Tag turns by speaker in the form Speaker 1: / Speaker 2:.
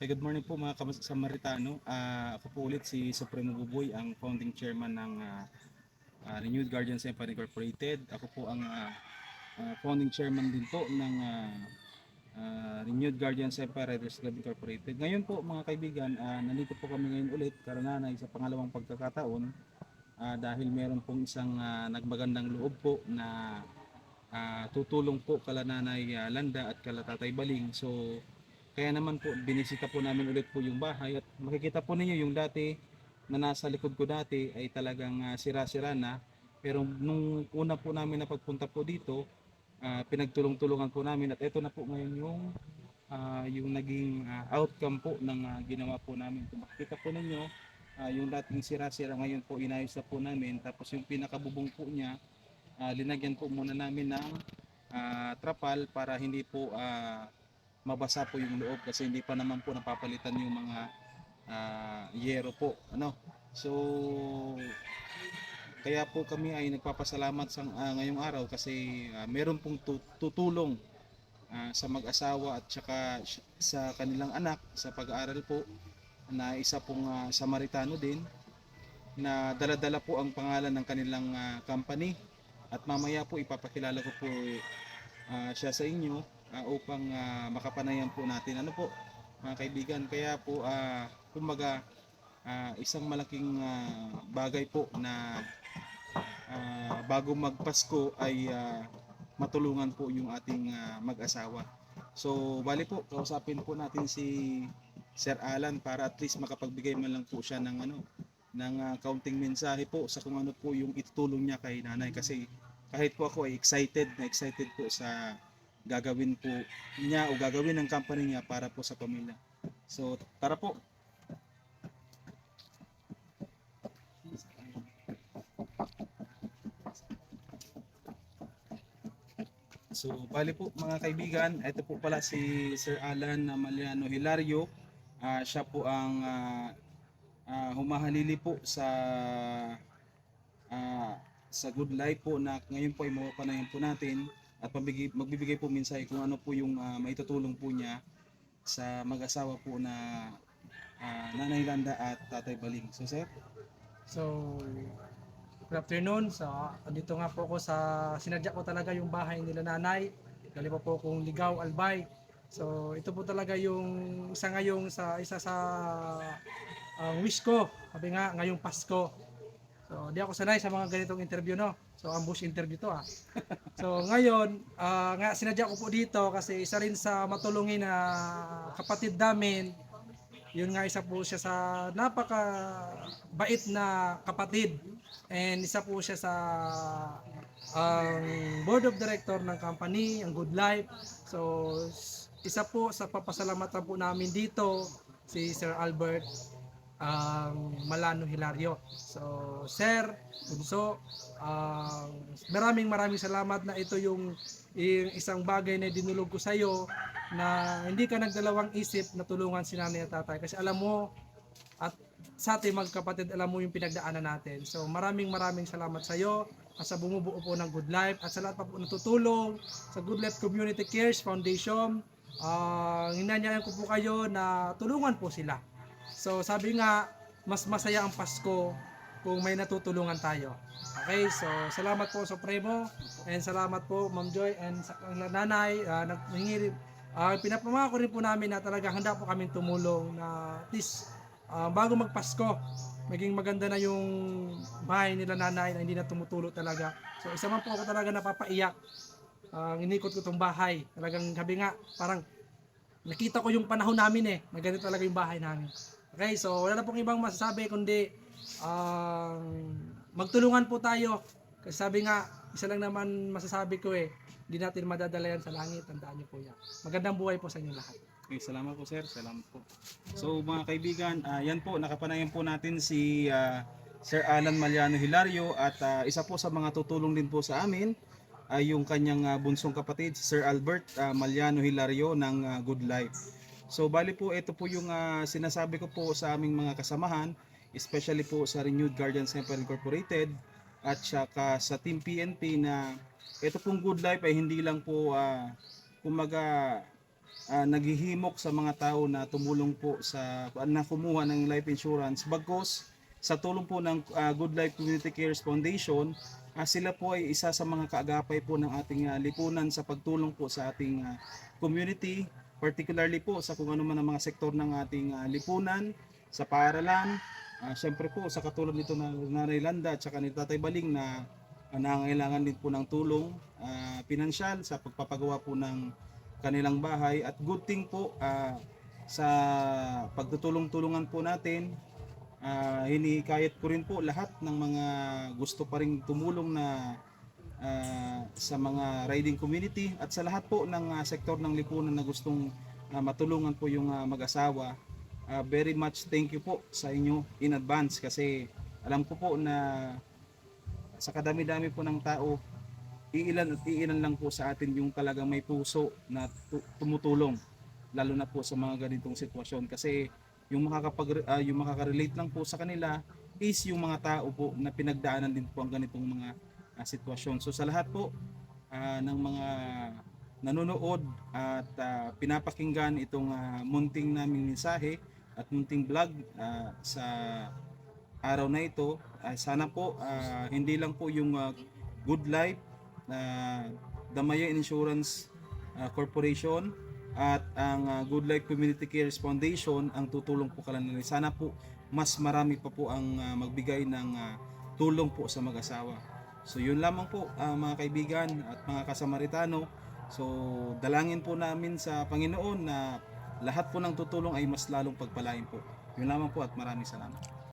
Speaker 1: Okay, good morning po mga Samaritano. Ako po ulit si Supremo Buboy, ang founding chairman ng Renewed Guardians Empire Incorporated. Ako po ang founding chairman din po ng Renewed Guardians Empire Riders Club Incorporated. Ngayon po mga kaibigan, nandito po kami ngayon ulit karananay sa pangalawang pagkakataon dahil meron pong isang nagmagandang loob po na tutulong po kala Nanay Landa at kala Tatay Baling. So kaya naman po binisita po namin ulit po yung bahay at makikita po ninyo yung dati na nasa likod ko dati ay talagang sira-sira na. Pero nung una po namin na pagpunta po dito, pinagtulong-tulungan po namin at ito na po ngayon yung naging outcome po ng ginawa po namin. Kung makikita po ninyo, yung dating sira-sira ngayon po inayos na po namin, tapos yung pinakabubong po niya linagyan po muna namin ng trapal para hindi po mabasa po yung loob kasi hindi pa naman po napapalitan yung mga yero po ano. So kaya po kami ay nagpapasalamat sa ngayong araw kasi meron pong tutulong sa mag-asawa at saka sa kanilang anak sa pag-aaral po na isa pong Samaritano din na dala-dala po ang pangalan ng kanilang company at mamaya po ipapakilala ko po siya sa inyo upang makapanayan po natin ano po mga kaibigan. Kaya po kumbaga isang malaking bagay po na bago magpasko ay matulungan po yung ating mag-asawa. So bali po kausapin po natin si Sir Alan para at least makapagbigay man lang po siya ng kaunting mensahe po sa kung ano po yung itutulong niya kay nanay kasi kahit po ako ay excited po sa gagawin po niya o gagawin ng company niya para po sa pamilya. So tara po. So bali po mga kaibigan, ito po pala si Sir Alan Maliano Hilario. Siya po ang humahalili po sa Good Life po na ngayon po ay mapapanayan po natin at magbibigay po mensahe kung ano po yung maitutulong po niya sa mag-asawa po na Nanay Landa at Tatay Baling. So sir?
Speaker 2: So, good afternoon. So, dito nga po ako sa sinadya ko talaga yung bahay nila nanay. Dali pa po akong Ligaw, Albay. So, ito po talaga yung isa sa wish ko. Sabi nga, ngayong Pasko. So, di ako sanay sa mga ganitong interview, no? So, ambush interview to, ah. So, ngayon, nga sinadya ko po dito kasi isa rin sa matulungin na kapatid namin. Yun nga, isa po siya sa napaka bait na kapatid, and isa po siya sa ang board of director ng company, ang Good Life. So isa po sa papasalamatan po namin dito si Sir Albert Malano Hilario. So Sir Bunso, maraming salamat na ito yung isang bagay na dinulog ko sa iyo na hindi ka nagdalawang isip na tulungan si nanay at tatay kasi alam mo at sa ating magkapatid alam mo yung pinagdaanan natin. So maraming salamat sa iyo at sa bumubuo po ng Good Life at sa lahat pa po natutulong sa Good Life Community Cares Foundation. Hinanyayan ko po kayo na tulungan po sila. So sabi nga, mas masaya ang Pasko kung may natutulungan tayo. Okay, so salamat po Supremo and salamat po Ma'am Joy and sa nanay. Pinapamaka ko rin po namin na talaga handa po kaming tumulong na at least bago magpasko maging maganda na yung bahay nila nanay na hindi na tumutulo talaga. So isa man po ako talaga napapaiyak. Inikot ko tong bahay. Talagang sabi nga, parang nakita ko yung panahon namin na ganito talaga yung bahay namin. Okay, so wala na pong ibang masasabi kundi magtulungan po tayo. Kasi sabi nga, isa lang naman masasabi ko hindi natin madadala yan sa langit. Tandaan niyo po yan. Magandang buhay po sa inyo lahat.
Speaker 1: Okay, salamat po sir, salamat po. So mga kaibigan, yan po, nakapanayan po natin si Sir Alan Maliano Hilario at isa po sa mga tutulong din po sa amin ay yung kanyang bunsong kapatid, si Sir Albert Maliano Hilario ng Good Life. So bali po, ito po yung sinasabi ko po sa aming mga kasamahan, especially po sa Renewed Guardians Empire Incorporated at saka sa Team PNP na ito pong Good Life ay hindi lang po kumaga naghihimok sa mga tao na tumulong po na kumuha ng life insurance. Bagkus sa tulong po ng Good Life Community Cares Foundation, sila po ay isa sa mga kaagapay po ng ating lipunan sa pagtulong po sa ating community, particularly po sa kung ano man ang mga sektor ng ating lipunan, sa paaralan, syempre po sa katulad nito na Nanay Landa at saka ni Tatay Baling na nangangailangan din po ng tulong pinansyal sa pagpapagawa po ng kanilang bahay. At good thing po sa pagtutulong-tulungan po natin, hinikayat ko rin po lahat ng mga gusto pa rin tumulong na sa mga riding community at sa lahat po ng sektor ng lipunan na gustong matulungan po yung mag-asawa. Very much thank you po sa inyo in advance kasi alam ko po na sa kadami-dami po ng tao, iilan at iilan lang po sa atin yung talagang may puso na tumutulong, lalo na po sa mga ganitong sitwasyon kasi yung yung makaka-relate lang po sa kanila is yung mga tao po na pinagdaanan din po ang ganitong mga sitwasyon. So sa lahat po ng mga nanonood at pinapakinggan itong munting naming mensahe at munting vlog sa araw na ito, sana po hindi lang po yung Good Life Damaya Insurance Corporation at ang Good Life Community Cares Foundation ang tutulong po kalanili. Sana po mas marami pa po ang magbigay ng tulong po sa mag-asawa. So yun lamang po mga kaibigan at mga kasamaritano. So dalangin po namin sa Panginoon na lahat po ng tutulong ay mas lalong pagpalain po. Yun lamang po at maraming salamat.